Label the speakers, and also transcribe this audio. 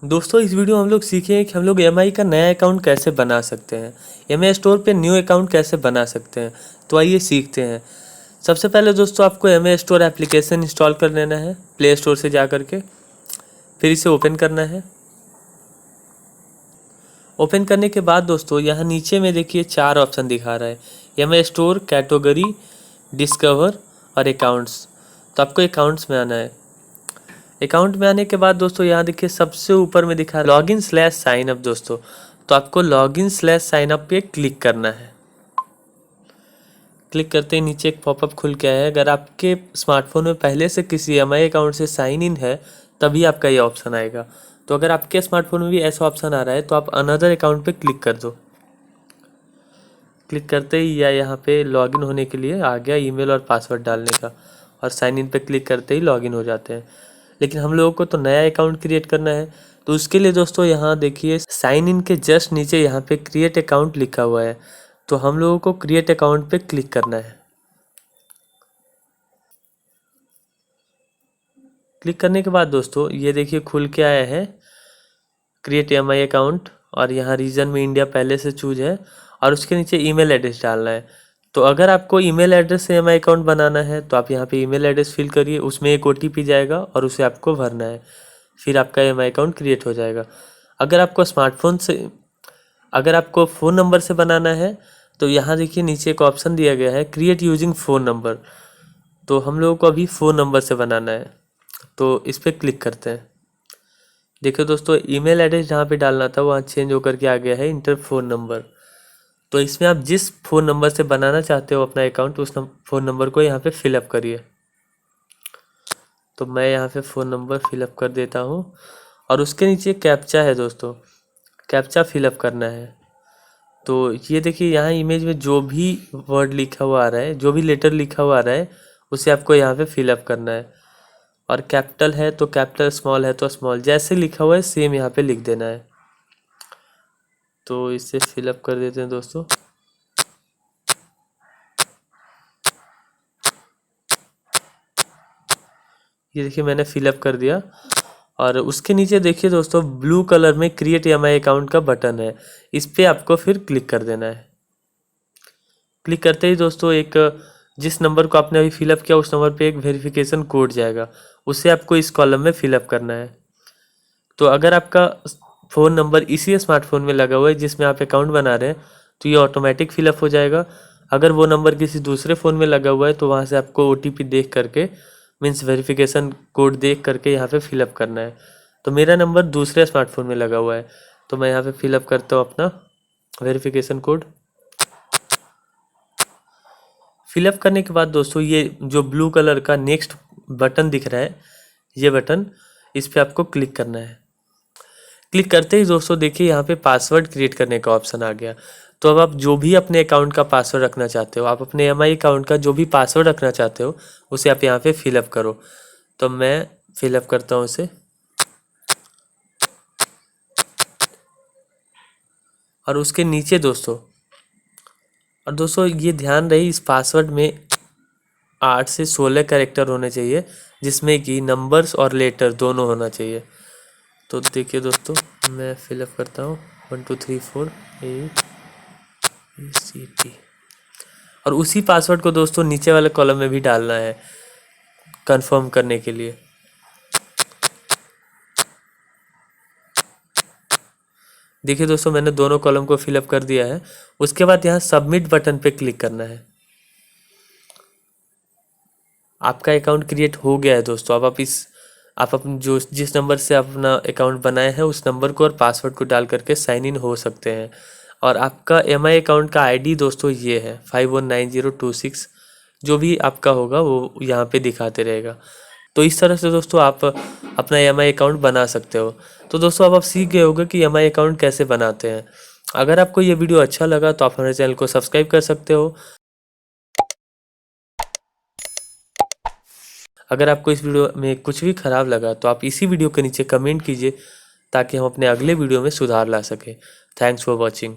Speaker 1: दोस्तों इस वीडियो में हम लोग सीखेंगे कि हम लोग एमआई का नया अकाउंट कैसे बना सकते हैं, एमआई स्टोर पे न्यू अकाउंट कैसे बना सकते हैं। तो आइए सीखते हैं। सबसे पहले दोस्तों आपको एमआई स्टोर एप्लीकेशन इंस्टॉल कर लेना है प्ले स्टोर से जा कर के, फिर इसे ओपन करना है। ओपन करने के बाद दोस्तों यहाँ नीचे में देखिए 4 ऑप्शन दिखा रहा है, एमआई स्टोर, कैटेगरी, डिस्कवर और अकाउंट्स। तो आपको अकाउंट्स में आना है। अकाउंट में आने के बाद दोस्तों यहाँ देखिए सबसे ऊपर में दिखा लॉगिन स्लैश साइन अप दोस्तों। तो आपको लॉगिन स्लैश साइन अप पे क्लिक करना है। क्लिक करते ही नीचे एक पॉपअप खुल के आया है। अगर आपके स्मार्टफोन में पहले से किसी एमआई अकाउंट से साइन इन है तभी आपका ये ऑप्शन आएगा। तो अगर आपके स्मार्टफोन में भी ऐसा ऑप्शन आ रहा है तो आप अनदर अकाउंट पे क्लिक कर दो। क्लिक करते ही या यहाँ पे लॉगिन होने के लिए आ गया ईमेल और पासवर्ड डालने का, और साइन इन पे क्लिक करते ही लॉगिन हो जाते हैं। लेकिन हम लोगों को तो नया अकाउंट क्रिएट करना है, तो उसके लिए दोस्तों यहाँ देखिए साइन इन के जस्ट नीचे यहाँ पे क्रिएट अकाउंट लिखा हुआ है। तो हम लोगों को क्रिएट अकाउंट पे क्लिक करना है। क्लिक करने के बाद दोस्तों ये देखिए खुल के आया है क्रिएट एमआई अकाउंट, और यहाँ रीजन में इंडिया पहले से चूज है, और उसके नीचे ईमेल एड्रेस डालना है। तो अगर आपको ईमेल एड्रेस से एमआई अकाउंट बनाना है तो आप यहाँ पे ईमेल एड्रेस फिल करिए, उसमें एक ओटीपी जाएगा और उसे आपको भरना है, फिर आपका एमआई अकाउंट क्रिएट हो जाएगा। अगर आपको स्मार्टफोन से अगर आपको फ़ोन नंबर से बनाना है तो यहाँ देखिए नीचे एक ऑप्शन दिया गया है क्रिएट यूजिंग फ़ोन नंबर। तो हम लोगों को अभी फ़ोन नंबर से बनाना है, तो इस पर क्लिक करते हैं। देखिए दोस्तों ईमेल एड्रेस जहाँ पे डालना था वहाँ चेंज होकर के आ गया है इंटर फ़ोन नंबर। तो इसमें आप जिस फ़ोन नंबर से बनाना चाहते हो अपना अकाउंट उस फ़ोन नंबर को यहाँ पे फिलअप करिए। तो मैं यहाँ पे फ़ोन नंबर फिलअप कर देता हूँ, और उसके नीचे कैप्चा है दोस्तों, कैप्चा फिलअप करना है। तो ये देखिए यहाँ इमेज में जो भी वर्ड लिखा हुआ आ रहा है, जो भी लेटर लिखा हुआ आ रहा है उसे आपको यहाँ पे फिलअप करना है। और कैपिटल है तो कैपिटल, स्मॉल है तो स्मॉल, जैसे लिखा हुआ है सेम यहाँ पे लिख देना है। तो इसे फिलअप कर देते हैं दोस्तों। ये देखिए मैंने फिलअप कर दिया, और उसके नीचे देखिए दोस्तों ब्लू कलर में क्रिएट एमआई अकाउंट का बटन है, इस पर आपको फिर क्लिक कर देना है। क्लिक करते ही दोस्तों एक जिस नंबर को आपने अभी फिलअप किया उस नंबर पे एक वेरिफिकेशन कोड जाएगा, उसे आपको इस कॉलम में फिलअप करना है। तो अगर आपका फ़ोन नंबर इसी स्मार्टफोन में लगा हुआ है जिसमें आप अकाउंट बना रहे हैं तो ये ऑटोमेटिक फिलअप हो जाएगा। अगर वो नंबर किसी दूसरे फ़ोन में लगा हुआ है तो वहाँ से आपको ओटीपी देख करके, मीन्स वेरिफिकेशन कोड देख करके यहाँ पे फिलअप करना है। तो मेरा नंबर दूसरे स्मार्टफोन में लगा हुआ है, तो मैं यहाँ पे फिलअप करता हूँ अपना वेरिफिकेशन कोड। फिलअप करने के बाद दोस्तों ये जो ब्लू कलर का नेक्स्ट बटन दिख रहा है, ये बटन, इस पर आपको क्लिक करना है। क्लिक करते ही दोस्तों देखिए यहाँ पे पासवर्ड क्रिएट करने का ऑप्शन आ गया। तो अब आप जो भी अपने अकाउंट का पासवर्ड रखना चाहते हो, आप अपने एमआई अकाउंट का जो भी पासवर्ड रखना चाहते हो उसे आप यहाँ पे फिलअप करो। तो मैं फिलअप करता हूँ उसे, और उसके नीचे दोस्तों ये ध्यान रहे इस पासवर्ड में 8 से 16 कैरेक्टर होने चाहिए, जिसमें कि नंबर्स और लेटर दोनों होना चाहिए। तो देखिए दोस्तों मैं फिलअप करता हूँ 1 2 3 4 ACT, और उसी पासवर्ड को दोस्तों नीचे वाले कॉलम में भी डालना है कंफर्म करने के लिए। देखिए दोस्तों मैंने दोनों कॉलम को फिलअप कर दिया है। उसके बाद यहाँ सबमिट बटन पे क्लिक करना है। आपका अकाउंट क्रिएट हो गया है दोस्तों। अब आप अपने जिस नंबर से अपना अकाउंट बनाए हैं उस नंबर को और पासवर्ड को डाल करके साइन इन हो सकते हैं। और आपका एमआई अकाउंट का आईडी दोस्तों ये है 519026, जो भी आपका होगा वो यहाँ पे दिखाते रहेगा। तो इस तरह से दोस्तों आप अपना एमआई अकाउंट बना सकते हो। तो दोस्तों अब आप सीख गए होंगे कि एमआई अकाउंट कैसे बनाते हैं। अगर आपको ये वीडियो अच्छा लगा तो आप हमारे चैनल को सब्सक्राइब कर सकते हो। अगर आपको इस वीडियो में कुछ भी ख़राब लगा तो आप इसी वीडियो के नीचे कमेंट कीजिए, ताकि हम अपने अगले वीडियो में सुधार ला सकें। Thanks for watching.